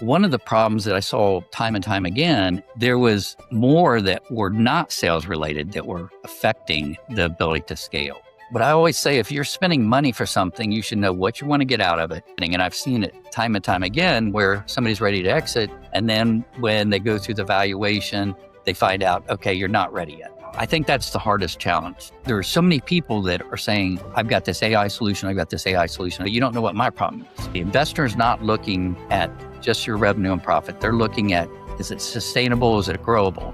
One of the problems that I saw time and time again, there was more that were not sales related that were affecting the ability to scale. But I always say, if you're spending money for something, you should know what you want to get out of it. And I've seen it time and time again where somebody's ready to exit. And then when they go through the valuation, they find out, okay, you're not ready yet. I think that's the hardest challenge. There are so many people that are saying, I've got this AI solution, I've got this AI solution, but you don't know what my problem is. The investor is not looking at just your revenue and profit. They're looking at, is it sustainable? Is it growable?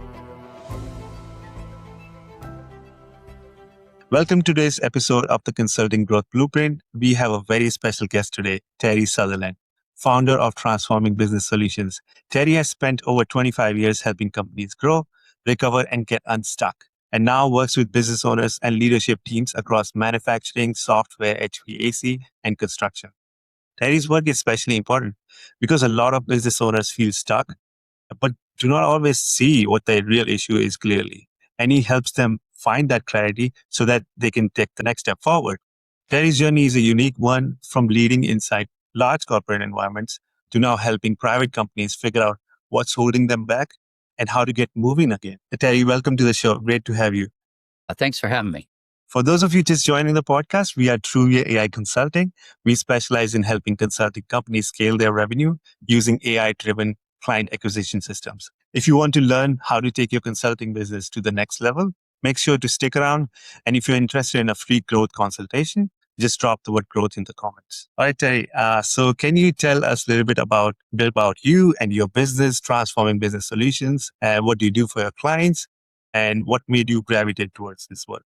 Welcome to today's episode of the Consulting Growth Blueprint. We have a very special guest today, Terry Sutherland, founder of Transforming Business Solutions. Terry has spent over 25 years helping companies grow, recover, and get unstuck, and now works with business owners and leadership teams across manufacturing, software, HVAC, and construction. Terry's work is especially important because a lot of business owners feel stuck, but do not always see what their real issue is clearly. And he helps them find that clarity so that they can take the next step forward. Terry's journey is a unique one, from leading inside large corporate environments to now helping private companies figure out what's holding them back and how to get moving again. Terry, welcome to the show. Great to have you. Thanks for having me. For those of you just joining the podcast, we are Truvia AI Consulting. We specialize in helping consulting companies scale their revenue using AI-driven client acquisition systems. If you want to learn how to take your consulting business to the next level, make sure to stick around. And if you're interested in a free growth consultation, just drop the word growth in the comments. All right, Terry. So can you tell us a little bit about you and your business, Transforming Business Solutions? What do you do for your clients? And what made you gravitate towards this work?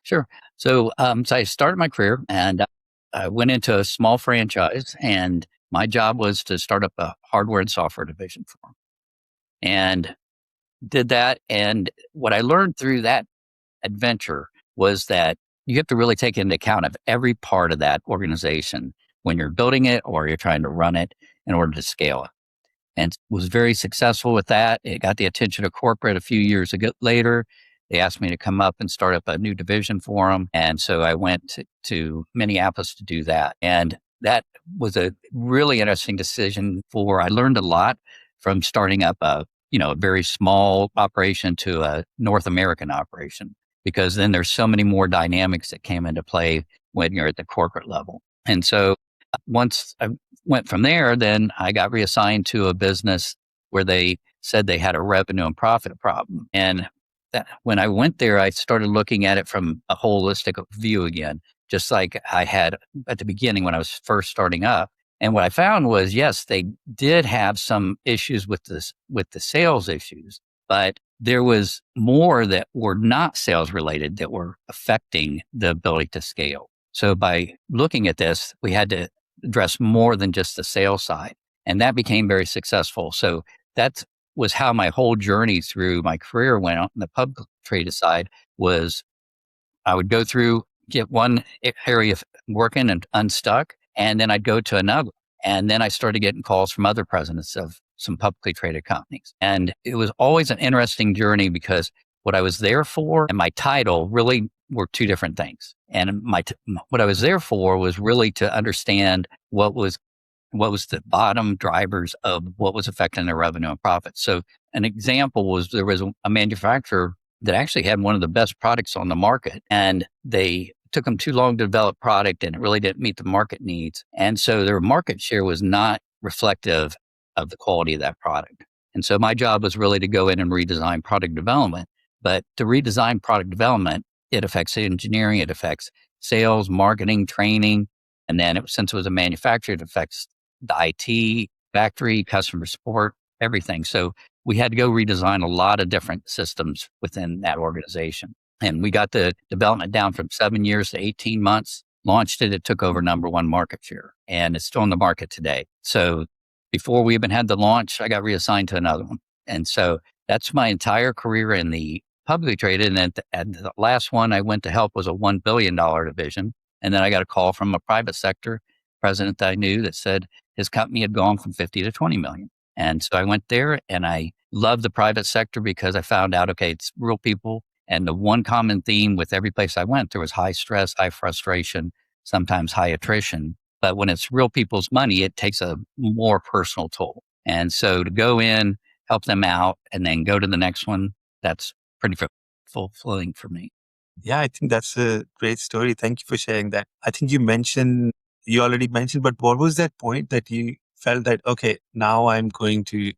Sure. So I started my career and I went into a small franchise, and my job was to start up a hardware and software division for them. And did that. And what I learned through that adventure was that you have to really take into account of every part of that organization when you're building it or you're trying to run it in order to scale it. And was very successful with that. It got the attention of corporate a few years later. They asked me to come up and start up a new division for them. And so I went to Minneapolis to do that. And that was a really interesting decision. I learned a lot from starting up a very small operation to a North American operation, because then there's so many more dynamics that came into play when you're at the corporate level. And so once I went from there, then I got reassigned to a business where they said they had a revenue and profit problem. And when I went there, I started looking at it from a holistic view again, just like I had at the beginning when I was first starting up. And what I found was, yes, they did have some issues with the sales issues, but there was more that were not sales related that were affecting the ability to scale. So by looking at this, we had to address more than just the sales side. And that became very successful. So that was how my whole journey through my career went on the public traded side. Was I would go through, get one area working and unstuck, and then I'd go to another. And then I started getting calls from other presidents of some publicly traded companies. And it was always an interesting journey because what I was there for and my title really were two different things. And what I was there for was really to understand what was the bottom drivers of what was affecting their revenue and profit. So an example was, there was a manufacturer that actually had one of the best products on the market, and they took them too long to develop product, and it really didn't meet the market needs. And so their market share was not reflective of the quality of that product. And so my job was really to go in and redesign product development. But to redesign product development, it affects engineering, it affects sales, marketing, training. And then since it was a manufacturer, it affects the IT, factory, customer support, everything. So we had to go redesign a lot of different systems within that organization. And we got the development down from 7 years to 18 months, launched it. It took over number one market share, and it's still in the market today. So before we even had the launch, I got reassigned to another one. And so that's my entire career in the publicly traded. And the last one I went to help was a $1 billion division. And then I got a call from a private sector president that I knew that said his company had gone from 50 to 20 million. And so I went there, and I loved the private sector because I found out, okay, it's real people. And the one common theme with every place I went, there was high stress, high frustration, sometimes high attrition. But when it's real people's money, it takes a more personal toll. And so to go in, help them out, and then go to the next one, that's pretty fulfilling for me. Yeah, I think that's a great story. Thank you for sharing that. I think you already mentioned, but what was that point that you felt that, okay, now I'm going to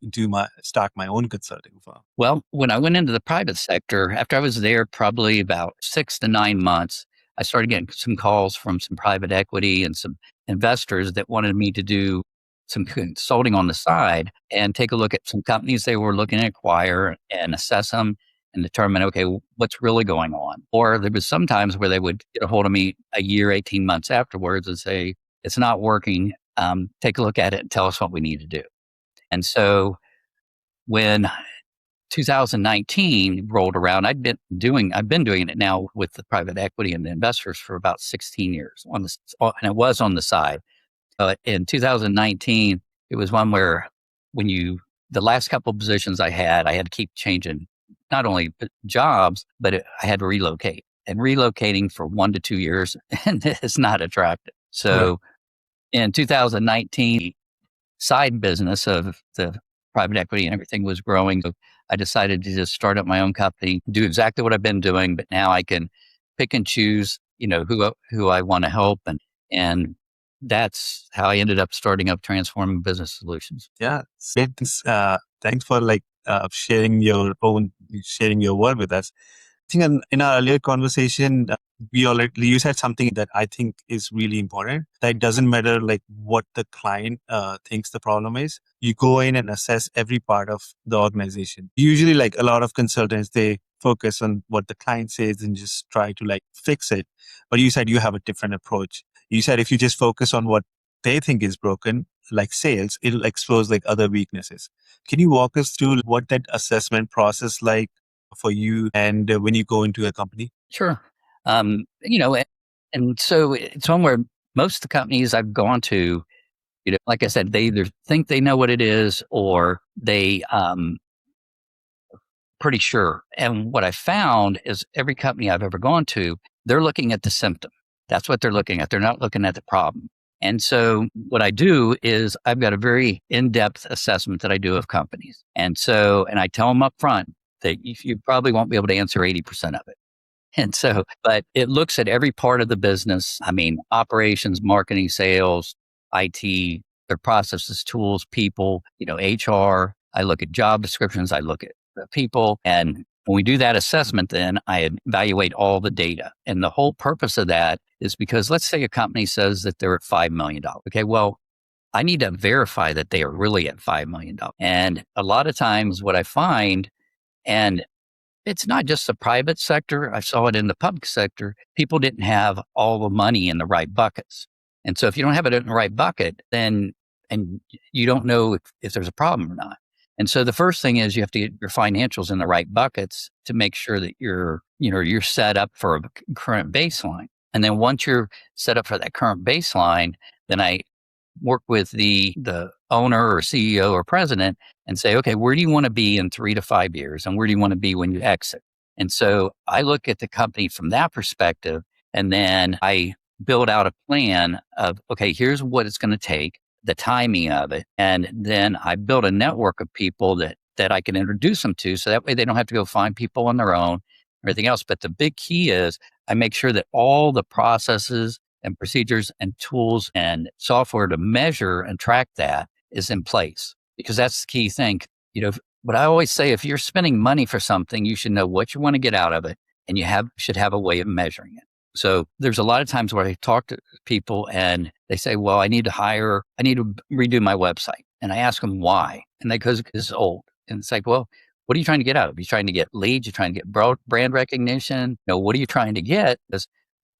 start my own consulting firm? Well, when I went into the private sector, after I was there probably about 6 to 9 months, I started getting some calls from some private equity and some investors that wanted me to do some consulting on the side and take a look at some companies they were looking to acquire and assess them and determine, okay, what's really going on. Or there was sometimes where they would get a hold of me a year, 18 months afterwards and say, it's not working. Take a look at it and tell us what we need to do. And so when 2019 rolled around, I've been doing it now with the private equity and the investors for about 16 years and it was on the side. But in 2019, it was one where the last couple of positions I had to keep changing not only jobs, but I had to relocate, and relocating for 1 to 2 years and it's not attractive. Right. So in 2019, side business of the private equity and everything was growing. So I decided to just start up my own company, do exactly what I've been doing, but now I can pick and choose, who I want to help, and that's how I ended up starting up Transforming Business Solutions. Yeah, great. Thanks for sharing your word with us. I think in our earlier conversation, you said something that I think is really important. That it doesn't matter like what the client thinks the problem is. You go in and assess every part of the organization. Usually, like a lot of consultants, they focus on what the client says and just try to like fix it. But you said you have a different approach. You said if you just focus on what they think is broken, like sales, it'll expose like other weaknesses. Can you walk us through what that assessment process like for you and when you go into a company? Sure. And so it's one where most of the companies I've gone to, like I said, they either think they know what it is or they pretty sure. And what I found is every company I've ever gone to, they're looking at the symptom. That's what they're looking at. They're not looking at the problem. And so what I do is I've got a very in-depth assessment that I do of companies. And I tell them up front that you probably won't be able to answer 80% of it. And so, but it looks at every part of the business. I mean, operations, marketing, sales, IT, their processes, tools, people, HR. I look at job descriptions. I look at the people. And when we do that assessment, then I evaluate all the data. And the whole purpose of that is because let's say a company says that they're at $5 million. Okay, well, I need to verify that they are really at $5 million. And a lot of times what I find, and it's not just the private sector. I saw it in the public sector. People didn't have all the money in the right buckets. And so if you don't have it in the right bucket, then, and you don't know if there's a problem or not. And so the first thing is you have to get your financials in the right buckets to make sure that you're set up for a current baseline. And then once you're set up for that current baseline, then I work with the owner or CEO or president and say, okay, where do you want to be in 3 to 5 years? And where do you want to be when you exit? And so I look at the company from that perspective. And then I build out a plan of, okay, here's what it's going to take, the timing of it. And then I build a network of people that I can introduce them to. So that way they don't have to go find people on their own, everything else. But the big key is I make sure that all the processes and procedures and tools and software to measure and track that is in place, because that's the key thing. But I always say, if you're spending money for something, you should know what you want to get out of it, and should have a way of measuring it. So there's a lot of times where I talk to people and they say, well, I need to redo my website. And I ask them why. And they go, it's old. And it's like, well, what are you trying to get out of it? You're trying to get leads, you're trying to get brand recognition. What are you trying to get? Because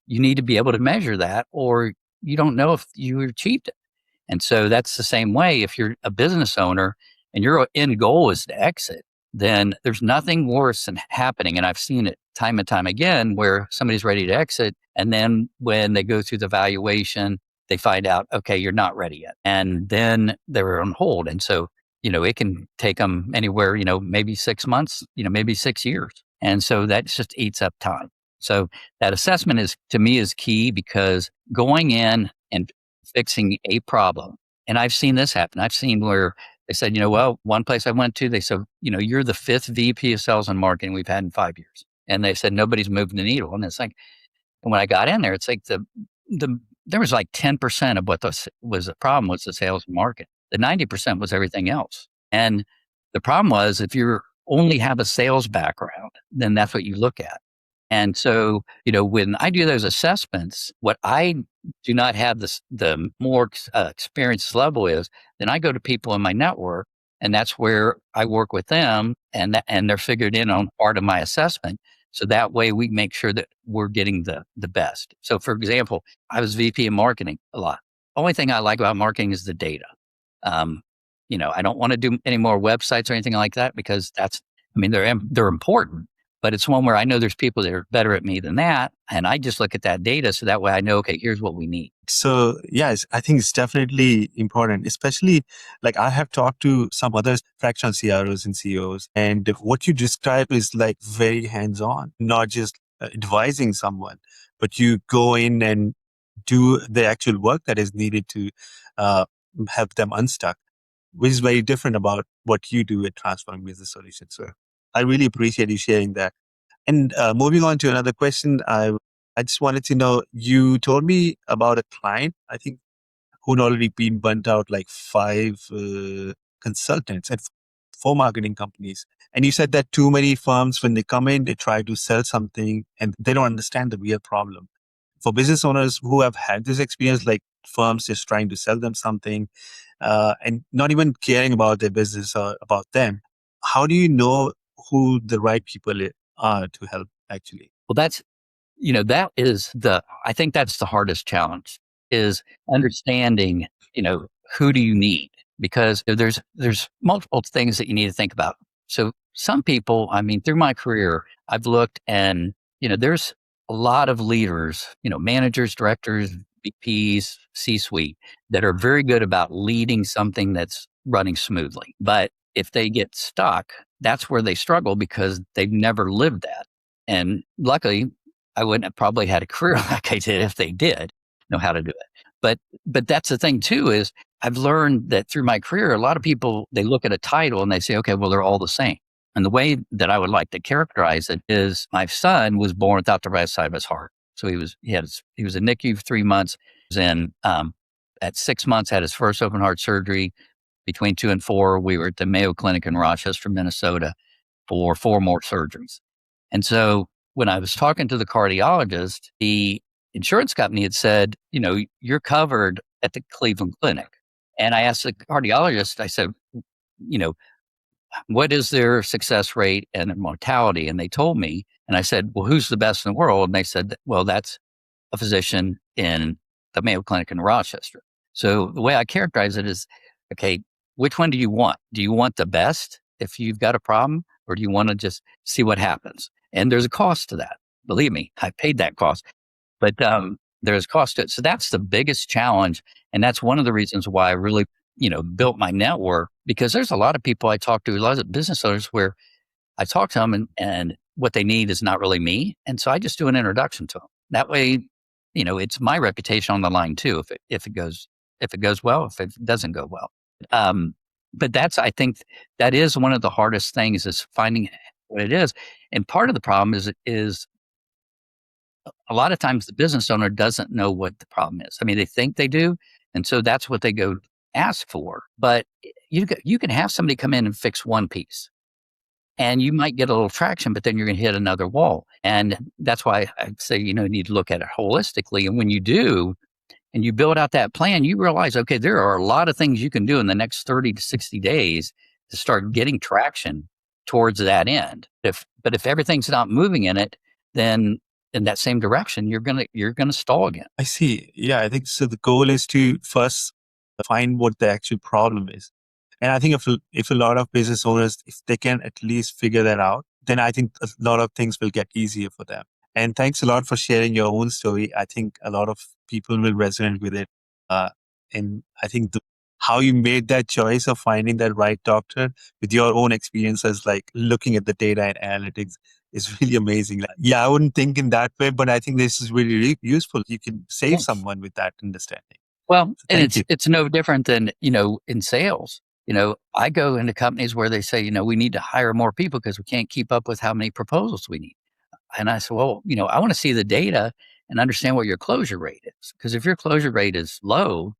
you need to be able to measure that, or you don't know if you achieved it. And so that's the same way. If you're a business owner and your end goal is to exit, then there's nothing worse than happening. And I've seen it time and time again where somebody's ready to exit. And then when they go through the valuation, they find out, okay, you're not ready yet. And then they're on hold. And so, it can take them anywhere, maybe 6 months, maybe 6 years. And so that just eats up time. So that assessment to me is key, because going in and fixing a problem, and I've seen this happen. I've seen where They said, well, one place I went to, they said, you're the fifth VP of sales and marketing we've had in 5 years. And they said, nobody's moving the needle. And it's like, and when I got in there, it's like there was like 10% of what was the problem was the sales and marketing. The 90% was everything else. And the problem was if you only have a sales background, then that's what you look at. And so, when I do those assessments, what I do not have the more experience level is, then I go to people in my network, and that's where I work with them, and they're figured in on part of my assessment. So that way we make sure that we're getting the best. So for example, I was VP of marketing a lot. Only thing I like about marketing is the data. Um, I don't want to do any more websites or anything like that because they're important, but it's one where I know there's people that are better at me than that. And I just look at that data. So that way I know, okay, here's what we need. So yes, I think it's definitely important, especially like I have talked to some other fractional CROs and CEOs, and what you describe is like very hands-on, not just advising someone, but you go in and do the actual work that is needed to uh, help them unstuck, which is very different about what you do at Transforming Business Solutions. So I really appreciate you sharing that. And moving on to another question, I just wanted to know, you told me about a client, I think, who'd already been burnt out like five consultants at four marketing companies. And you said that too many firms, when they come in, they try to sell something and they don't understand the real problem. For business owners who have had this experience, like firms just trying to sell them something and not even caring about their business or about them, how do you know who the right people are to help actually? Well, I think that's the hardest challenge is understanding, who do you need? Because there's multiple things that you need to think about. So some people, through my career, I've looked and, there's a lot of leaders, managers, directors, VPs, C-suite that are very good about leading something that's running smoothly. But if they get stuck, that's where they struggle because they've never lived that. And luckily, I wouldn't have probably had a career like I did if they did know how to do it. But that's the thing too, is I've learned that through my career, a lot of people, they look at a title and they say, okay, well, they're all the same. And the way that I would like to characterize it is my son was born without the right side of his heart. So he was in NICU for 3 months. He was in, at 6 months, had his first open heart surgery. Between 2 and 4, we were at the Mayo Clinic in Rochester, Minnesota for 4 more surgeries. And so when I was talking to the cardiologist, the insurance company had said, you're covered at the Cleveland Clinic. And I asked the cardiologist, I said, what is their success rate and mortality? And they told me, and I said, well, who's the best in the world? And they said, well, that's a physician in the Mayo Clinic in Rochester. So the way I characterize it is, okay, which one do you want? Do you want the best if you've got a problem, or do you want to just see what happens? And there's a cost to that. Believe me, I paid that cost, but there's a cost to it. So that's the biggest challenge. And that's one of the reasons why I really, built my network, because there's a lot of people I talk to, a lot of business owners where I talk to them and what they need is not really me. And so I just do an introduction to them. That way, it's my reputation on the line too, if it goes well, if it doesn't go well. But I think that is one of the hardest things is finding what it is. And part of the problem is a lot of times the business owner doesn't know what the problem is. They think they do. And so that's what they go ask for. But you can have somebody come in and fix one piece and you might get a little traction, but then you're going to hit another wall. And that's why I say, you need to look at it holistically. And when you do, and you build out that plan, you realize, okay, there are a lot of things you can do in the next 30 to 60 days to start getting traction towards that end. But if everything's not moving in it, then in that same direction, you're gonna stall again. I see. Yeah, I think so. The goal is to first find what the actual problem is. And I think if a lot of business owners, if they can at least figure that out, then I think a lot of things will get easier for them. And thanks a lot for sharing your own story. I think a lot of people will resonate with it. And I think how you made that choice of finding that right doctor with your own experiences, like looking at the data and analytics, is really amazing. Like, yeah, I wouldn't think in that way, but I think this is really useful. You can save someone with that understanding. Well, So and thank you. it's no different than, in sales. I go into companies where they say, we need to hire more people because we can't keep up with how many proposals we need. And I said, well, I want to see the data and understand what your closure rate is. Because if your closure rate is low,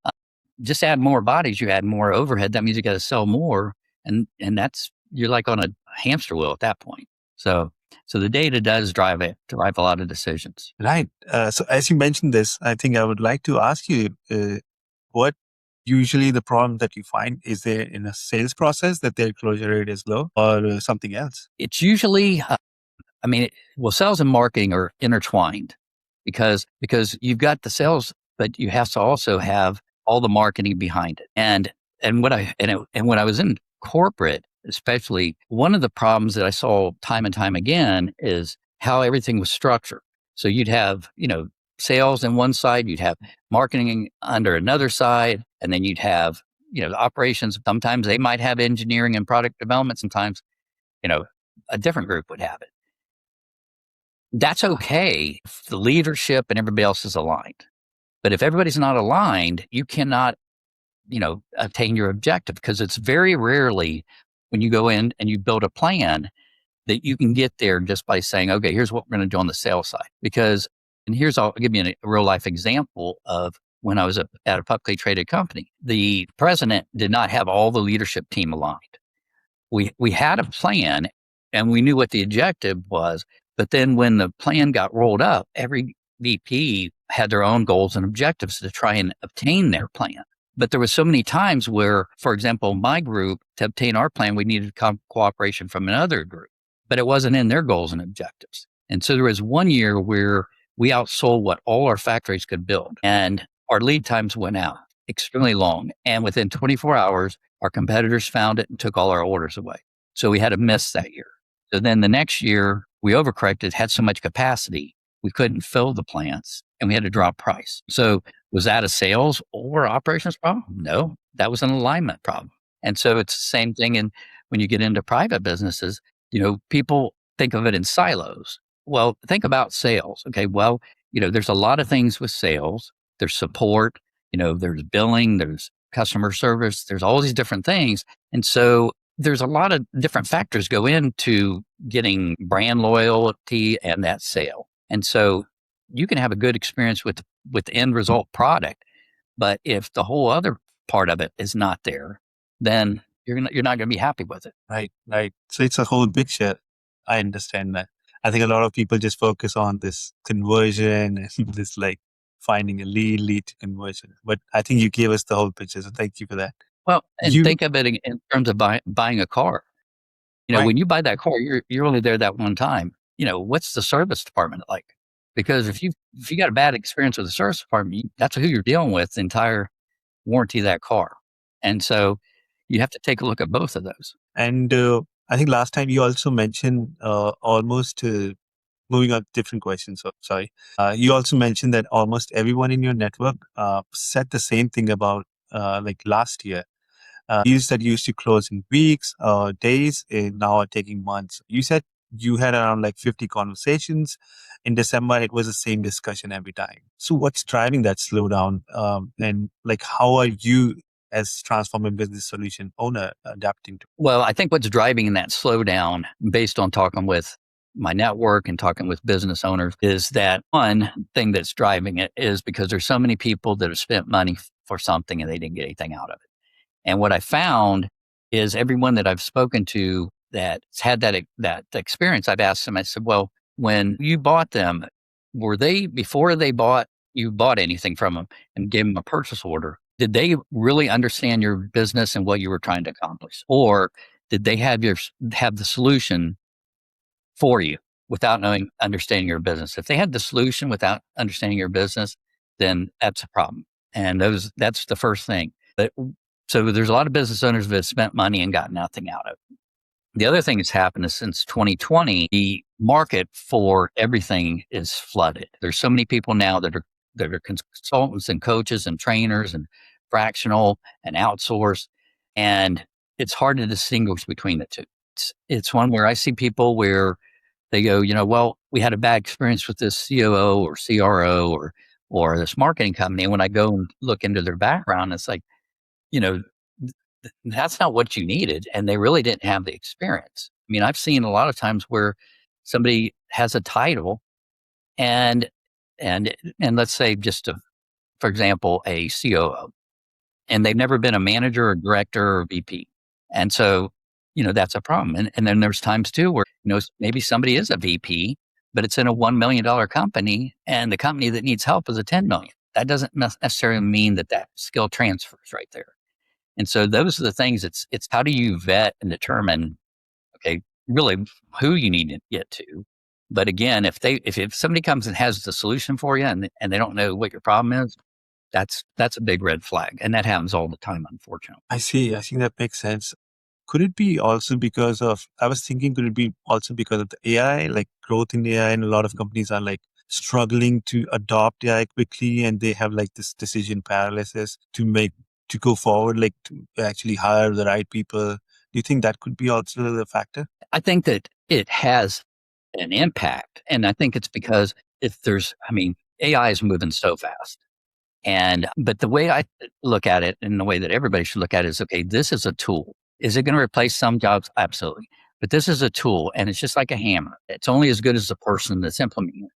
just add more bodies, you add more overhead. That means you got to sell more. And that's, you're like on a hamster wheel at that point. So the data does drive a lot of decisions. Right. So as you mentioned this, I think I would like to ask you, what usually the problem that you find, is there in a sales process that their closure rate is low, or something else? It's usually, sales and marketing are intertwined because you've got the sales, but you have to also have all the marketing behind it. And when I was in corporate, especially, one of the problems that I saw time and time again is how everything was structured. So you'd have, sales on one side, you'd have marketing under another side, and then you'd have, the operations. Sometimes they might have engineering and product development. Sometimes, a different group would have it. That's okay if the leadership and everybody else is aligned. But if everybody's not aligned, you cannot, attain your objective, because it's very rarely when you go in and you build a plan that you can get there just by saying, okay, here's what we're going to do on the sales side. I'll give you a real life example of when I was at a publicly traded company. The president did not have all the leadership team aligned. We had a plan and we knew what the objective was, but then when the plan got rolled up, every VP had their own goals and objectives to try and obtain their plan. But there was so many times where, for example, my group, to obtain our plan, we needed cooperation from another group, but it wasn't in their goals and objectives. And so there was one year where we outsold what all our factories could build, and our lead times went out extremely long. And within 24 hours, our competitors found it and took all our orders away. So we had a miss that year. So then the next year, we overcorrected, had so much capacity, we couldn't fill the plants, and we had to drop price. So was that a sales or operations problem? No, that was an alignment problem. And so it's the same thing when you get into private businesses, people think of it in silos. Well, think about sales. Okay, well, there's a lot of things with sales. There's support, there's billing, there's customer service, there's all these different things. And so there's a lot of different factors go into getting brand loyalty and that sale. And so you can have a good experience with the end result product, but if the whole other part of it is not there, then you're not going to be happy with it. Right. So it's a whole picture. I understand that. I think a lot of people just focus on this conversion and this like finding a lead to conversion. But I think you gave us the whole picture. So thank you for that. Well, and think of it in terms of buying a car. Right. When you buy that car, you're only there that one time. What's the service department like? Because if you got a bad experience with the service department, that's who you're dealing with the entire warranty of that car. And so you have to take a look at both of those. And I think last time you also mentioned moving on to different questions. So, sorry. You also mentioned that almost everyone in your network said the same thing about like last year. Deals that used to close in weeks or days now are taking months. You said you had around like 50 conversations. In December, it was the same discussion every time. So what's driving that slowdown? And like, how are you as Transforming Business Solution owner adapting to? Well, I think what's driving that slowdown, based on talking with my network and talking with business owners, is that one thing that's driving it is because there's so many people that have spent money for something and they didn't get anything out of it. And what I found is everyone that I've spoken to that's had that experience, I've asked them, I said, well, when you bought them, before you bought anything from them and gave them a purchase order, did they really understand your business and what you were trying to accomplish? Or did they have the solution for you without understanding your business? If they had the solution without understanding your business, then that's a problem. And that's the first thing. So there's a lot of business owners that have spent money and got nothing out of it. The other thing that's happened is since 2020, the market for everything is flooded. There's so many people now that are consultants and coaches and trainers and fractional and outsource, and it's hard to distinguish between the two. It's one where I see people where they go, well, we had a bad experience with this COO or CRO or this marketing company. And when I go and look into their background, it's like, that's not what you needed. And they really didn't have the experience. I mean, I've seen a lot of times where somebody has a title and, and, and let's say for example, a COO, and they've never been a manager or director or VP. And so, that's a problem. And then there's times too where, maybe somebody is a VP, but it's in a $1 million company and the company that needs help is a 10 million. That doesn't necessarily mean that skill transfers right there. And so those are the things. It's how do you vet and determine, okay, really who you need to get to. But again, if somebody comes and has the solution for you and they don't know what your problem is, that's a big red flag. And that happens all the time, unfortunately. I see. I think that makes sense. Could it be also because of, I was thinking, could it be also because of the AI, like growth in AI, and a lot of companies are like struggling to adopt AI quickly and they have like this decision paralysis to go forward, like to actually hire the right people. Do you think that could be also the factor? I think that it has an impact. And I think it's because AI is moving so fast. But the way I look at it and the way that everybody should look at it is, okay, this is a tool. Is it going to replace some jobs? Absolutely. But this is a tool and it's just like a hammer. It's only as good as the person that's implementing it.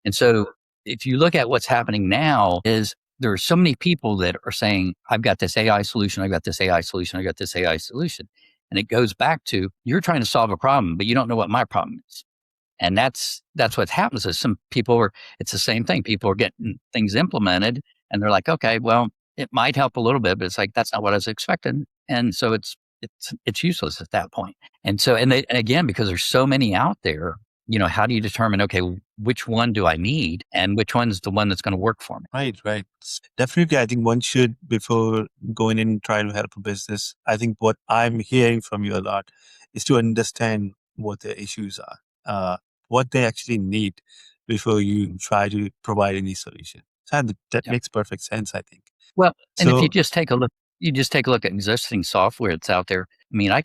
And so if you look at what's happening now is there are so many people that are saying, I've got this AI solution. I've got this AI solution. I've got this AI solution. And it goes back to you're trying to solve a problem, but you don't know what my problem is. And that's what happens is it's the same thing. People are getting things implemented and they're like, okay, well, it might help a little bit, but it's like, that's not what I was expecting. And so it's useless at that point. And so, and again, because there's so many out there, how do you determine, okay, which one do I need and which one's the one that's going to work for me? Right, right. Definitely, I think one should, before going in and trying to help a business, I think what I'm hearing from you a lot is to understand what their issues are, what they actually need before you try to provide any solution. So that Yep. makes perfect sense, I think. Well, and if So, you just take a look at existing software that's out there. I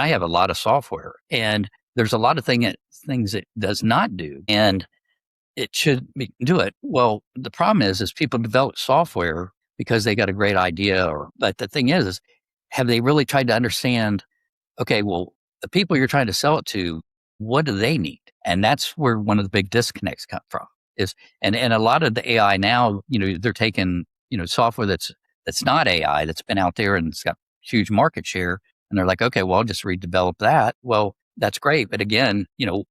have a lot of software and there's a lot of things it does not do. And it should do it. Well, the problem is people develop software because they got a great idea but the thing is have they really tried to understand, okay, well, the people you're trying to sell it to, what do they need? And that's where one of the big disconnects come from is, and a lot of the AI now, they're taking, software that's not AI that's been out there and it's got huge market share. And they're like, okay, well, I'll just redevelop that. Well, that's great. But again,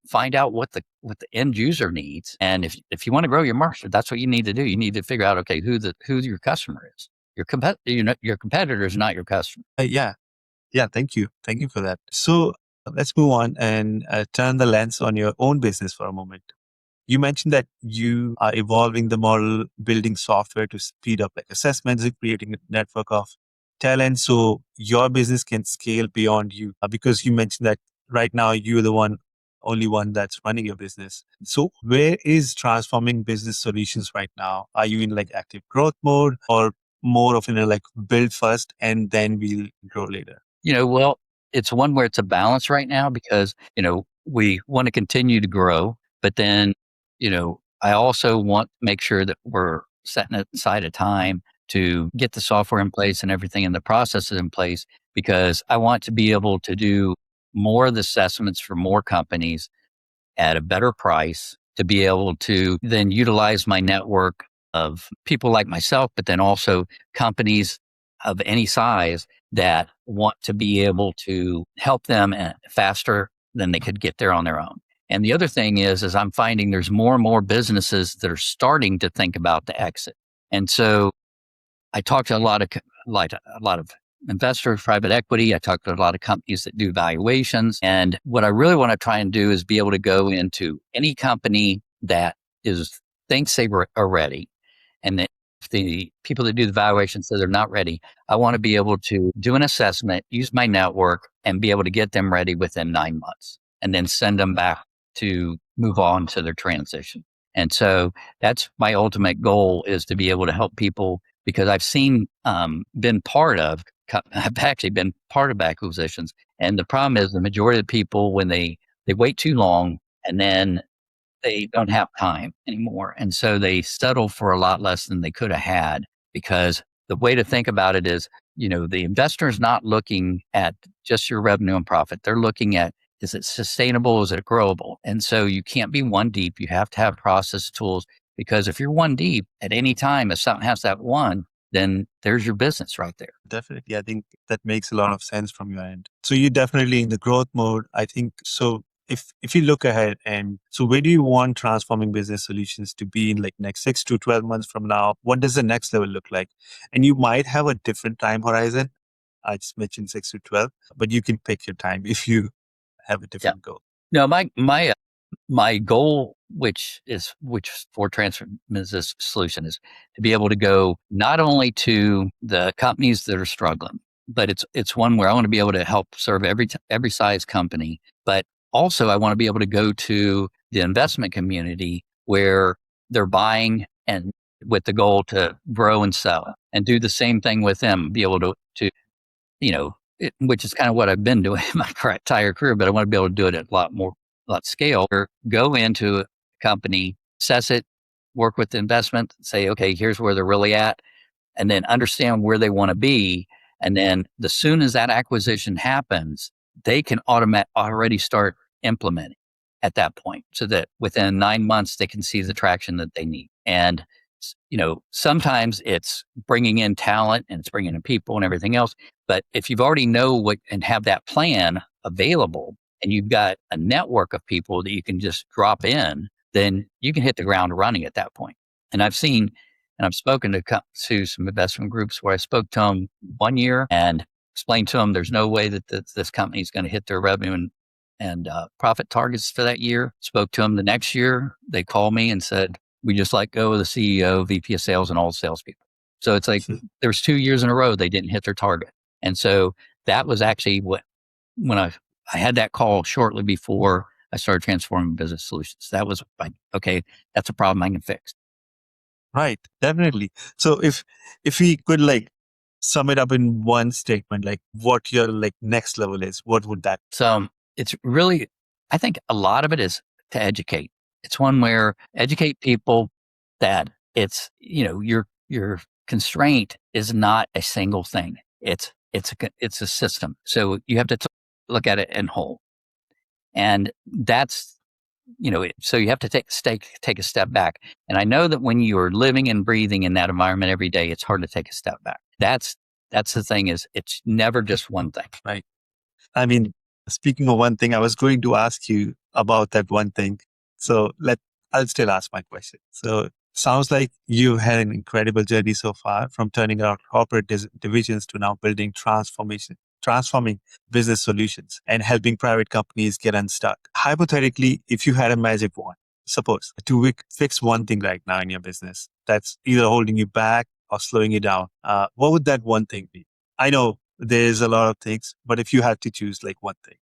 find out what the end user needs. And if you want to grow your market, that's what you need to do. You need to figure out, okay, who your customer is. Your competitor is not your customer. yeah, yeah, thank you. Thank you for that. So, let's move on and turn the lens on your own business for a moment. You mentioned that you are evolving the model, building software to speed up like assessments and creating a network of talent so your business can scale beyond you. Because you mentioned that right now you're the only one that's running your business. So where is transforming business solutions right now? Are you in like active growth mode or more of in a like build first and then we'll grow later? Well, it's one where it's a balance right now because, we want to continue to grow, but then, I also want to make sure that we're setting aside a time to get the software in place and everything and the processes in place because I want to be able to do more of the assessments for more companies at a better price to be able to then utilize my network of people like myself, but then also companies of any size that want to be able to help them faster than they could get there on their own. And the other thing is I'm finding there's more and more businesses that are starting to think about the exit. And so I talk to a lot of investors, private equity. I talk to a lot of companies that do valuations. And what I really want to try and do is be able to go into any company that thinks are ready. And that if the people that do the valuation say they're not ready, I want to be able to do an assessment, use my network and be able to get them ready within 9 months and then send them back to move on to their transition. And so that's my ultimate goal is to be able to help people because I've I've actually been part of acquisitions. And the problem is the majority of people, when they wait too long and then they don't have time anymore. And so they settle for a lot less than they could have had because the way to think about it is, the investor is not looking at just your revenue and profit. They're looking at, is it sustainable? Is it growable? And so you can't be one deep. You have to have process tools, because if you're one deep at any time, if something has that one, then there's your business right there. Definitely. I think that makes a lot of sense from your end. So you're definitely in the growth mode. I think so. If you look ahead, and so where do you want transforming business solutions to be in like next 6 to 12 months from now? What does the next level look like? And you might have a different time horizon. I just mentioned 6 to 12, but you can pick your time if you have a Yeah. different goal. No, my goal, which for transform business solution, is to be able to go not only to the companies that are struggling, but it's one where I want to be able to help serve every size company. But also, I want to be able to go to the investment community where they're buying and with the goal to grow and sell, and do the same thing with them. Be able to which is kind of what I've been doing my entire career, but I want to be able to do it at a lot scale, or go into a company, assess it, work with the investment, say, okay, here's where they're really at, and then understand where they want to be. And then as soon as that acquisition happens, they can already start implementing at that point, so that within 9 months, they can see the traction that they need. And, sometimes it's bringing in talent and it's bringing in people and everything else. But if you've already know what and have that plan available, and you've got a network of people that you can just drop in, then you can hit the ground running at that point. And I've spoken to some investment groups where I spoke to them 1 year and explained to them there's no way that this company is going to hit their revenue and profit targets for that year. Spoke to them the next year. They called me and said, we just let go of the CEO, VP of sales, and all the salespeople. So it's like there's 2 years in a row they didn't hit their target. And so that was actually when I had that call shortly before I started transforming business solutions. That was like, okay, that's a problem I can fix. Right, definitely. So if we could like sum it up in one statement, like what your like next level is, what would that? So it's really, I think a lot of it is to educate. It's one where educate people that your constraint is not a single thing. It's a system. So you have to look at it in whole. And that's, so you have to take a step back. And I know that when you're living and breathing in that environment every day, it's hard to take a step back. That's the thing, is it's never just one thing. Right. I mean, speaking of one thing, I was going to ask you about that one thing. So I'll still ask my question. So sounds like you had an incredible journey so far, from turning around corporate divisions to now building transforming business solutions and helping private companies get unstuck. Hypothetically, if you had a magic wand, suppose to fix one thing right now in your business that's either holding you back or slowing you down, what would that one thing be? I know there's a lot of things, but if you had to choose like one thing.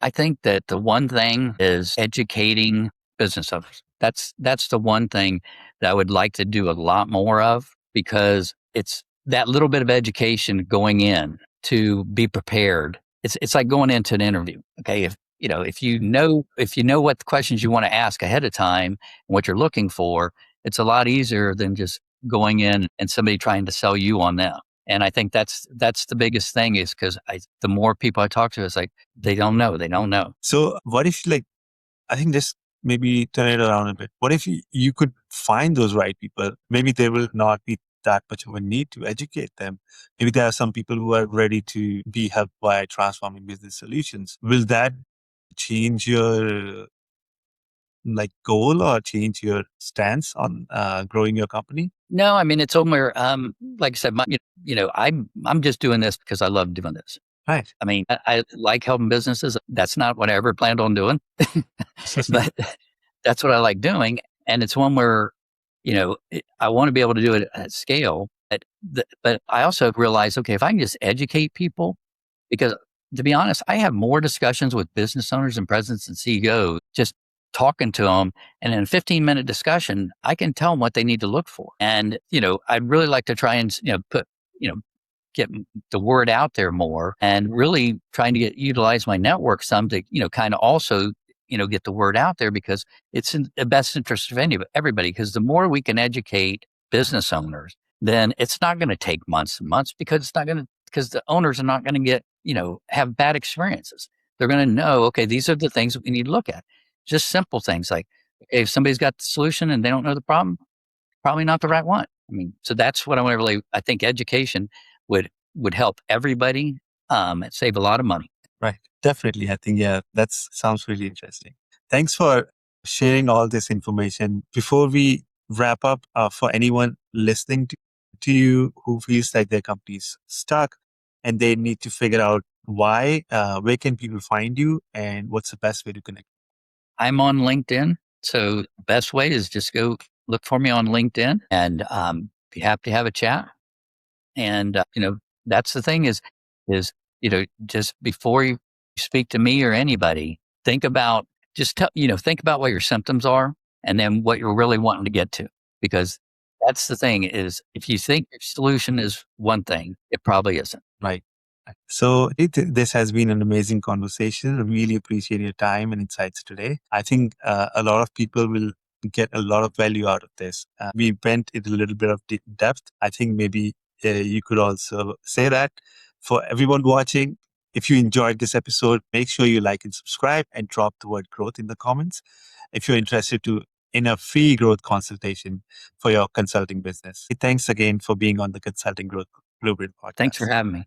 I think that the one thing is educating business owners. That's the one thing that I would like to do a lot more of, because it's that little bit of education going in to be prepared. It's like going into an interview. Okay, if you know what the questions you want to ask ahead of time and what you're looking for, it's a lot easier than just going in and somebody trying to sell you on them. And I think that's the biggest thing, is because the more people I talk to, it's like they don't know. So what if like, I think this maybe turn it around a bit. What if you could find those right people? Maybe there will not be that much of a need to educate them. Maybe there are some people who are ready to be helped by transforming business solutions. Will that change your like goal or change your stance on growing your company? No, I mean, it's somewhere. Like I said, I'm just doing this because I love doing this. Right. I mean, I like helping businesses. That's not what I ever planned on doing, but that's what I like doing. And it's one where, I want to be able to do it at scale. But I also realize, okay, if I can just educate people, because to be honest, I have more discussions with business owners and presidents and CEOs, just talking to them. And in a 15-minute discussion, I can tell them what they need to look for. And, I'd really like to try and, get the word out there more, and really trying to utilize my network some to, kind of also, get the word out there, because it's in the best interest of everybody. Because the more we can educate business owners, then it's not going to take months and months because the owners are not going to get, have bad experiences. They're going to know, okay, these are the things that we need to look at. Just simple things like, okay, if somebody's got the solution and they don't know the problem, probably not the right one. So that's what I think education would help everybody, and save a lot of money. Right. Definitely. I think, yeah, that sounds really interesting. Thanks for sharing all this information. Before we wrap up, for anyone listening to you who feels like their company's stuck and they need to figure out why, where can people find you and what's the best way to connect? I'm on LinkedIn. So the best way is just go look for me on LinkedIn and be happy to have a chat. And, that's the thing just before you speak to me or anybody, think about, think about what your symptoms are and then what you're really wanting to get to. Because that's the thing is if you think your solution is one thing, it probably isn't. Right. So this has been an amazing conversation. I really appreciate your time and insights today. I think a lot of people will get a lot of value out of this. We went into a little bit of depth. I think maybe you could also say that for everyone watching, if you enjoyed this episode, make sure you like and subscribe and drop the word growth in the comments. If you're interested in a free growth consultation for your consulting business. Thanks again for being on the Consulting Growth Blueprint podcast. Thanks for having me.